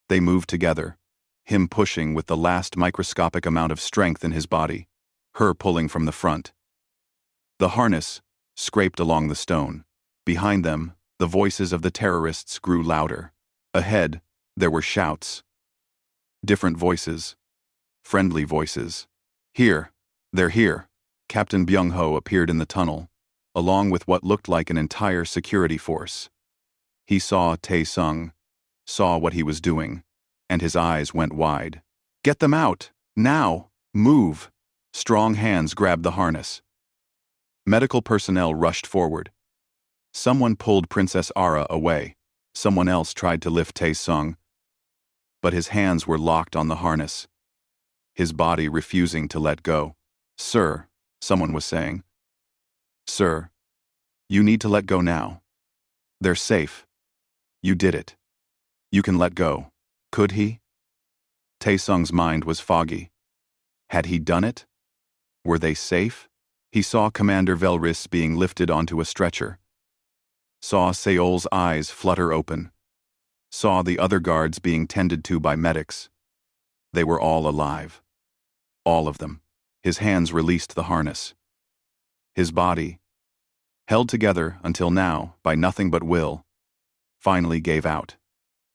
They moved together, him pushing with the last microscopic amount of strength in his body, her pulling from the front. The harness scraped along the stone. Behind them, the voices of the terrorists grew louder. Ahead, there were shouts. Different voices. Friendly voices. Here. They're here. Captain Byung-ho appeared in the tunnel, along with what looked like an entire security force. He saw Taesung, saw what he was doing, and his eyes went wide. Get them out! Now! Move! Strong hands grabbed the harness. Medical personnel rushed forward. Someone pulled Princess Ara away. Someone else tried to lift Taesung, but his hands were locked on the harness, his body refusing to let go. Sir, someone was saying. Sir, you need to let go now. They're safe. You did it. You can let go. Could he? Taesung's mind was foggy. Had he done it? Were they safe? He saw Commander Velris being lifted onto a stretcher. Saw Seol's eyes flutter open. Saw the other guards being tended to by medics. They were all alive. All of them. His hands released the harness. His body, held together until now by nothing but will, finally gave out.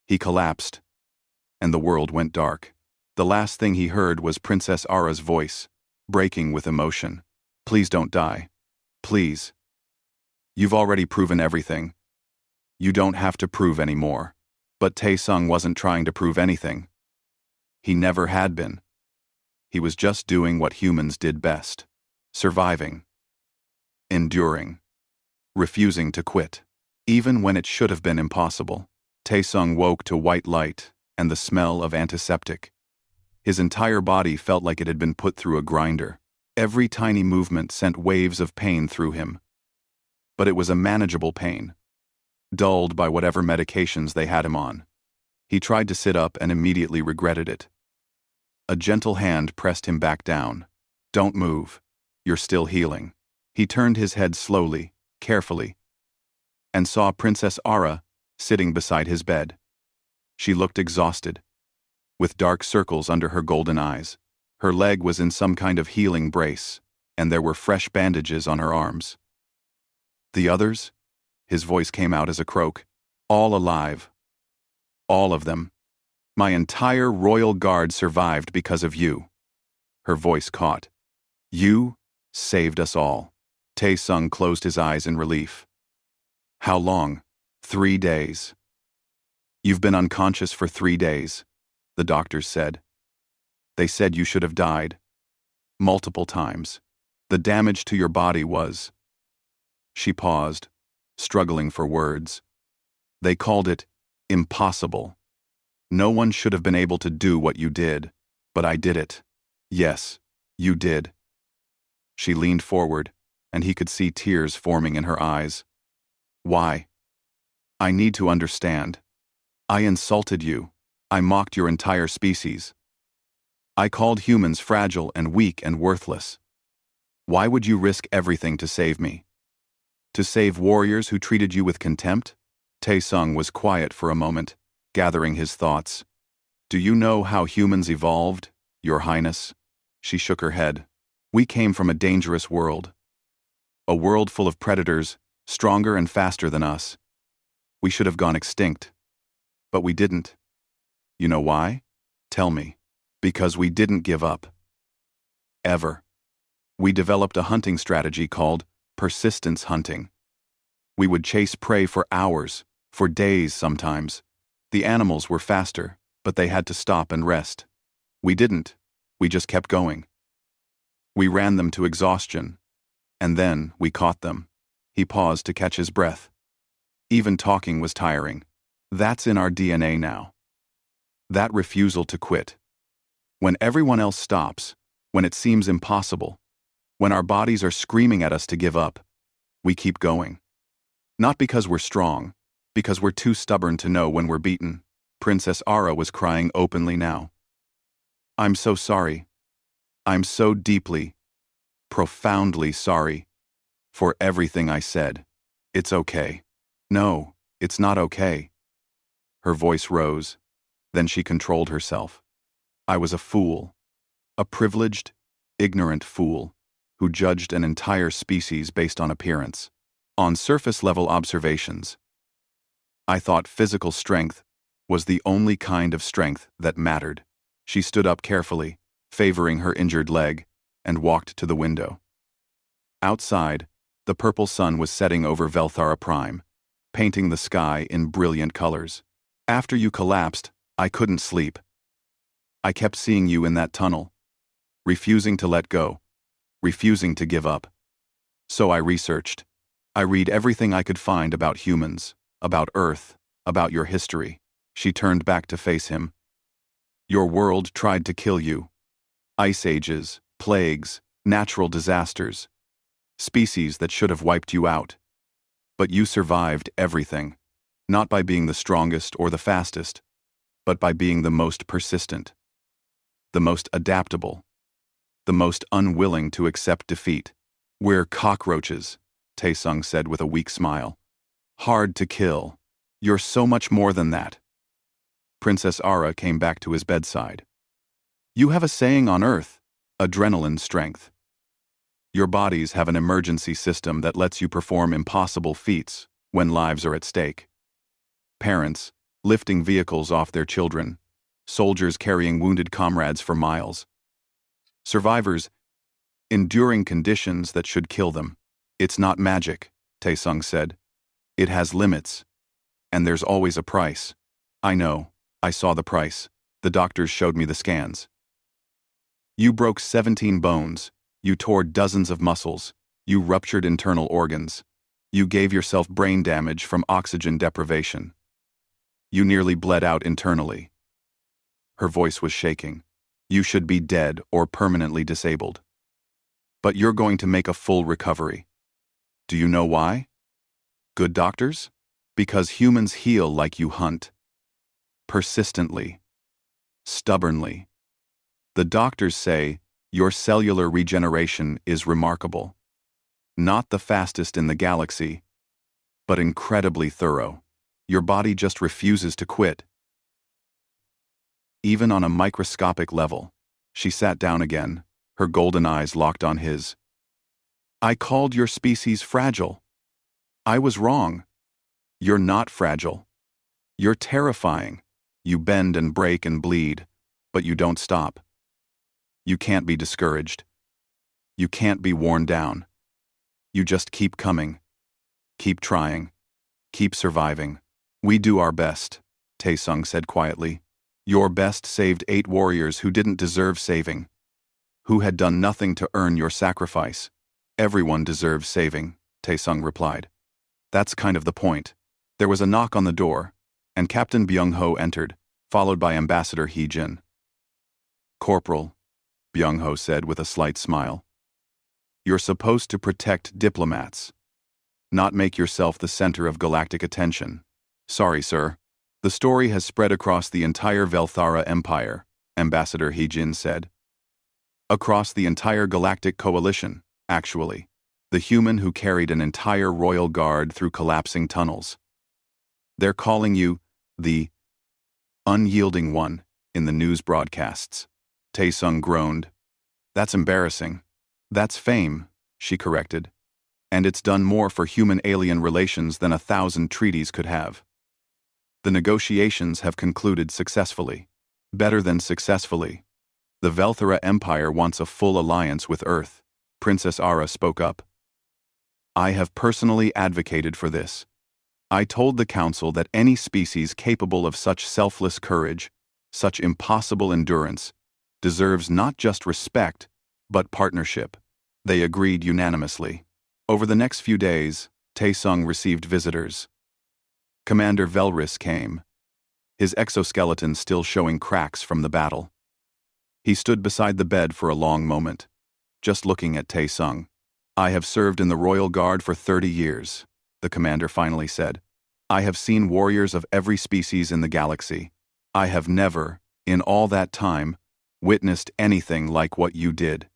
He collapsed, and the world went dark. The last thing he heard was Princess Ara's voice, breaking with emotion. Please don't die. Please. You've already proven everything. You don't have to prove any more. But Taesung wasn't trying to prove anything. He never had been. He was just doing what humans did best. Surviving. Enduring. Refusing to quit. Even when it should have been impossible. Taesung woke to white light and the smell of antiseptic. His entire body felt like it had been put through a grinder. Every tiny movement sent waves of pain through him. But it was a manageable pain, dulled by whatever medications they had him on. He tried to sit up and immediately regretted it. A gentle hand pressed him back down. Don't move. You're still healing. He turned his head slowly, carefully, and saw Princess Ara sitting beside his bed. She looked exhausted, with dark circles under her golden eyes. Her leg was in some kind of healing brace, and there were fresh bandages on her arms. The others? His voice came out as a croak. All alive. All of them. My entire royal guard survived because of you. Her voice caught. You saved us all. Taesung closed his eyes in relief. How long? 3 days. You've been unconscious for 3 days, the doctors said. They said you should have died. Multiple times. The damage to your body was... She paused, struggling for words. They called it impossible. No one should have been able to do what you did, but I did it. Yes, you did. She leaned forward, and he could see tears forming in her eyes. Why? I need to understand. I insulted you. I mocked your entire species. I called humans fragile and weak and worthless. Why would you risk everything to save me? To save warriors who treated you with contempt? Taesung was quiet for a moment, gathering his thoughts. Do you know how humans evolved, Your Highness? She shook her head. We came from a dangerous world. A world full of predators, stronger and faster than us. We should have gone extinct. But we didn't. You know why? Tell me. Because we didn't give up. Ever. We developed a hunting strategy called persistence hunting. We would chase prey for hours, for days sometimes. The animals were faster, but they had to stop and rest. We didn't. We just kept going. We ran them to exhaustion. And then we caught them. He paused to catch his breath. Even talking was tiring. That's in our DNA now. That refusal to quit. When everyone else stops, when it seems impossible, when our bodies are screaming at us to give up, we keep going. Not because we're strong, because we're too stubborn to know when we're beaten. Princess Ara was crying openly now. I'm so sorry. I'm so deeply, profoundly sorry for everything I said. It's okay. No, it's not okay. Her voice rose. Then she controlled herself. I was a fool. A privileged, ignorant fool who judged an entire species based on appearance, on surface-level observations. I thought physical strength was the only kind of strength that mattered. She stood up carefully, favoring her injured leg, and walked to the window. Outside, the purple sun was setting over Velthara Prime, painting the sky in brilliant colors. After you collapsed, I couldn't sleep. I kept seeing you in that tunnel, refusing to let go, refusing to give up. So I researched. I read everything I could find about humans, about Earth, about your history. She turned back to face him. Your world tried to kill you. Ice ages, plagues, natural disasters, species that should have wiped you out. But you survived everything, not by being the strongest or the fastest, but by being the most persistent, the most adaptable, the most unwilling to accept defeat. We're cockroaches, Taesung said with a weak smile. Hard to kill. You're so much more than that. Princess Ara came back to his bedside. You have a saying on Earth, adrenaline strength. Your bodies have an emergency system that lets you perform impossible feats when lives are at stake. Parents, lifting vehicles off their children, soldiers carrying wounded comrades for miles. Survivors, enduring conditions that should kill them. It's not magic, Taesung said. It has limits. And there's always a price. I know. I saw the price. The doctors showed me the scans. You broke 17 bones. You tore dozens of muscles. You ruptured internal organs. You gave yourself brain damage from oxygen deprivation. You nearly bled out internally. Her voice was shaking. You should be dead or permanently disabled. But you're going to make a full recovery. Do you know why? Good doctors? Because humans heal like you hunt. Persistently. Stubbornly. The doctors say your cellular regeneration is remarkable. Not the fastest in the galaxy, but incredibly thorough. Your body just refuses to quit. Even on a microscopic level. She sat down again, her golden eyes locked on his. I called your species fragile. I was wrong. You're not fragile. You're terrifying. You bend and break and bleed, but you don't stop. You can't be discouraged. You can't be worn down. You just keep coming. Keep trying. Keep surviving. We do our best, Taesung said quietly. Your best saved 8 warriors who didn't deserve saving. Who had done nothing to earn your sacrifice. Everyone deserves saving, Taesung replied. That's kind of the point. There was a knock on the door, and Captain Byung-ho entered, followed by Ambassador Hee-jin. Corporal, Byung-ho said with a slight smile. You're supposed to protect diplomats, not make yourself the center of galactic attention. Sorry, sir. The story has spread across the entire Velthara Empire, Ambassador Hee-jin said. Across the entire galactic coalition, actually. The human who carried an entire royal guard through collapsing tunnels. They're calling you the unyielding one in the news broadcasts. Taesung groaned. That's embarrassing. That's fame, she corrected. And it's done more for human-alien relations than 1,000 treaties could have. The negotiations have concluded successfully. Better than successfully. The Velthara Empire wants a full alliance with Earth. Princess Ara spoke up. I have personally advocated for this. I told the Council that any species capable of such selfless courage, such impossible endurance, deserves not just respect, but partnership. They agreed unanimously. Over the next few days, Taesung received visitors. Commander Velris came, his exoskeleton still showing cracks from the battle. He stood beside the bed for a long moment, just looking at Taesung. I have served in the Royal Guard for 30 years, the commander finally said. I have seen warriors of every species in the galaxy. I have never, in all that time, witnessed anything like what you did.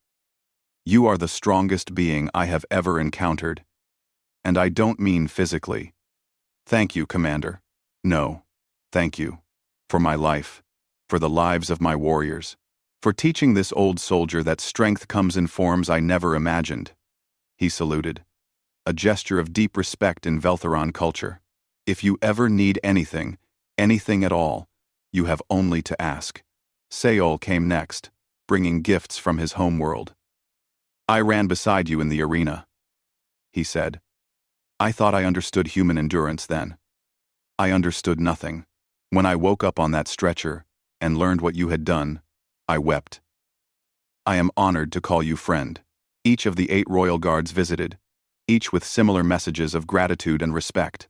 You are the strongest being I have ever encountered. And I don't mean physically. Thank you, Commander. No, thank you. For my life. For the lives of my warriors. For teaching this old soldier that strength comes in forms I never imagined. He saluted. A gesture of deep respect in Veltheron culture. If you ever need anything, anything at all, you have only to ask. Seol came next, bringing gifts from his homeworld. I ran beside you in the arena, he said. I thought I understood human endurance then. I understood nothing. When I woke up on that stretcher and learned what you had done, I wept. I am honored to call you friend. Each of the 8 royal guards visited, each with similar messages of gratitude and respect.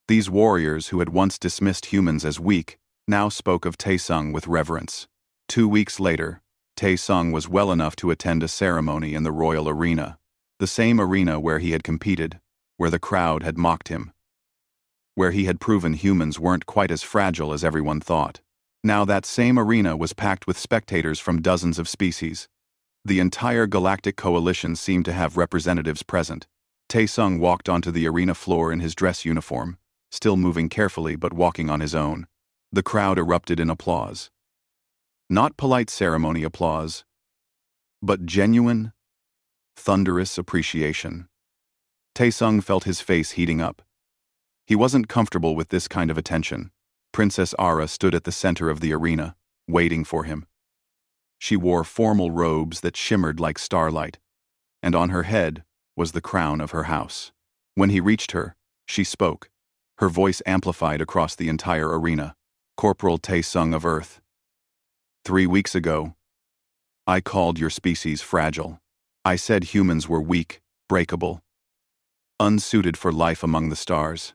These warriors who had once dismissed humans as weak now spoke of Taesung with reverence. 2 weeks later, Taesung was well enough to attend a ceremony in the royal arena, the same arena where he had competed, where the crowd had mocked him, where he had proven humans weren't quite as fragile as everyone thought. Now that same arena was packed with spectators from dozens of species. The entire galactic coalition seemed to have representatives present. Taesung walked onto the arena floor in his dress uniform, still moving carefully but walking on his own. The crowd erupted in applause. Not polite ceremony applause, but genuine, thunderous appreciation. Taesung felt his face heating up. He wasn't comfortable with this kind of attention. Princess Ara stood at the center of the arena, waiting for him. She wore formal robes that shimmered like starlight, and on her head was the crown of her house. When he reached her, she spoke, her voice amplified across the entire arena. Corporal Taesung of Earth. 3 weeks ago, I called your species fragile. I said humans were weak, breakable. unsuited for life among the stars.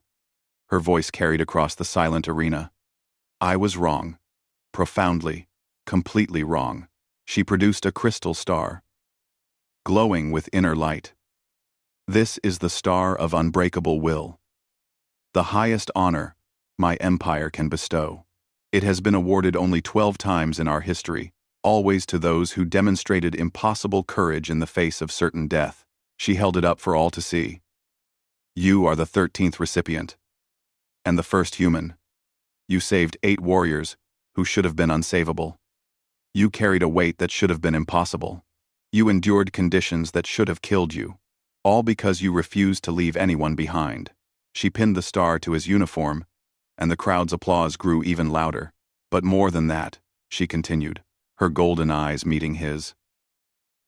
Her voice carried across the silent arena. I was wrong. Profoundly, completely wrong. She produced a crystal star, glowing with inner light. This is the star of unbreakable will. The highest honor my empire can bestow. It has been awarded only 12 times in our history, always to those who demonstrated impossible courage in the face of certain death. She held it up for all to see. You are the 13th recipient, and the first human. You saved 8 warriors who should have been unsavable. You carried a weight that should have been impossible. You endured conditions that should have killed you, all because you refused to leave anyone behind. She pinned the star to his uniform, and the crowd's applause grew even louder. But more than that, she continued, her golden eyes meeting his.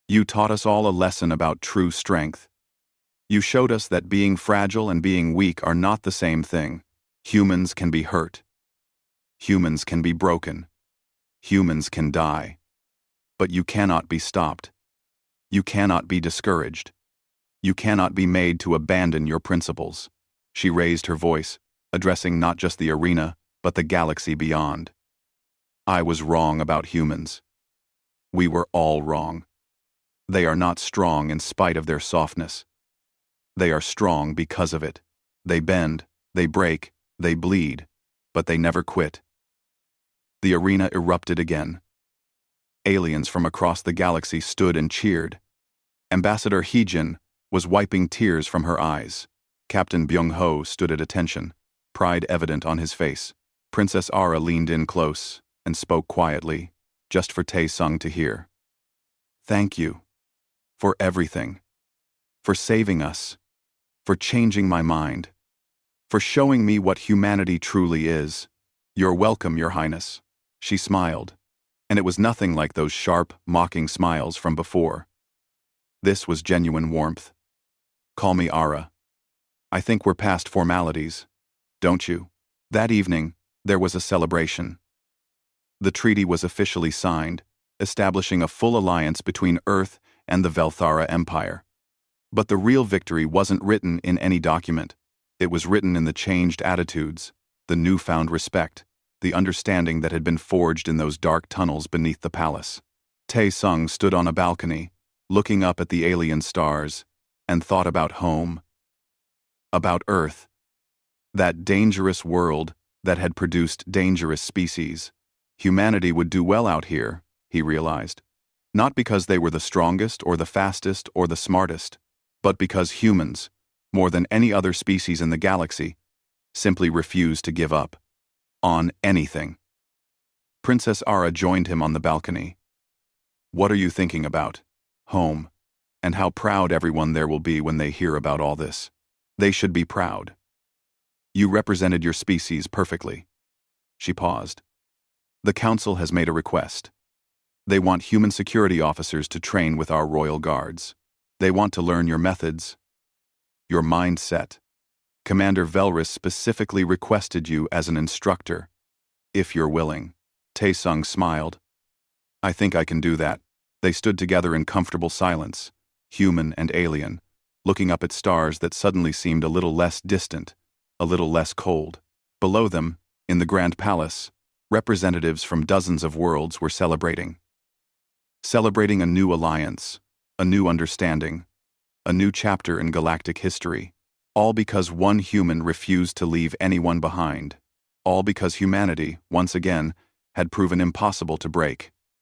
You taught us all a lesson about true strength. You showed us that being fragile and being weak are not the same thing. Humans can be hurt. Humans can be broken. Humans can die. But you cannot be stopped. You cannot be discouraged. You cannot be made to abandon your principles. She raised her voice, addressing not just the arena, but the galaxy beyond. I was wrong about humans. We were all wrong. They are not strong in spite of their softness. They are strong because of it. They bend, they break, they bleed, but they never quit. The arena erupted again. Aliens from across the galaxy stood and cheered. Ambassador Heejin was wiping tears from her eyes. Captain Byung-ho stood at attention, pride evident on his face. Princess Ara leaned in close and spoke quietly, just for Tae-sung to hear. Thank you. For everything. For saving us. For changing my mind. For showing me what humanity truly is. You're welcome, Your Highness. She smiled, and it was nothing like those sharp, mocking smiles from before. This was genuine warmth. Call me Ara. I think we're past formalities, don't you? That evening, there was a celebration. The treaty was officially signed, establishing a full alliance between Earth and the Velthara Empire. But the real victory wasn't written in any document. It was written in the changed attitudes, the newfound respect, the understanding that had been forged in those dark tunnels beneath the palace. Tae-sung stood on a balcony, looking up at the alien stars, and thought about home. About Earth. That dangerous world that had produced dangerous species. Humanity would do well out here, he realized. Not because they were the strongest or the fastest or the smartest, but because humans, more than any other species in the galaxy, simply refused to give up. On anything. Princess Ara joined him on the balcony. What are you thinking about? Home. And how proud everyone there will be when they hear about all this. They should be proud. You represented your species perfectly. She paused. The Council has made a request. They want human security officers to train with our royal guards. They want to learn your methods, your mindset. Commander Velris specifically requested you as an instructor, if you're willing. Tae-sung smiled. I think I can do that. They stood together in comfortable silence, human and alien, looking up at stars that suddenly seemed a little less distant, a little less cold. Below them, in the Grand Palace, representatives from dozens of worlds were celebrating. Celebrating a new alliance, a new understanding, a new chapter in galactic history. All because one human refused to leave anyone behind. All because humanity, once again, had proven impossible to break.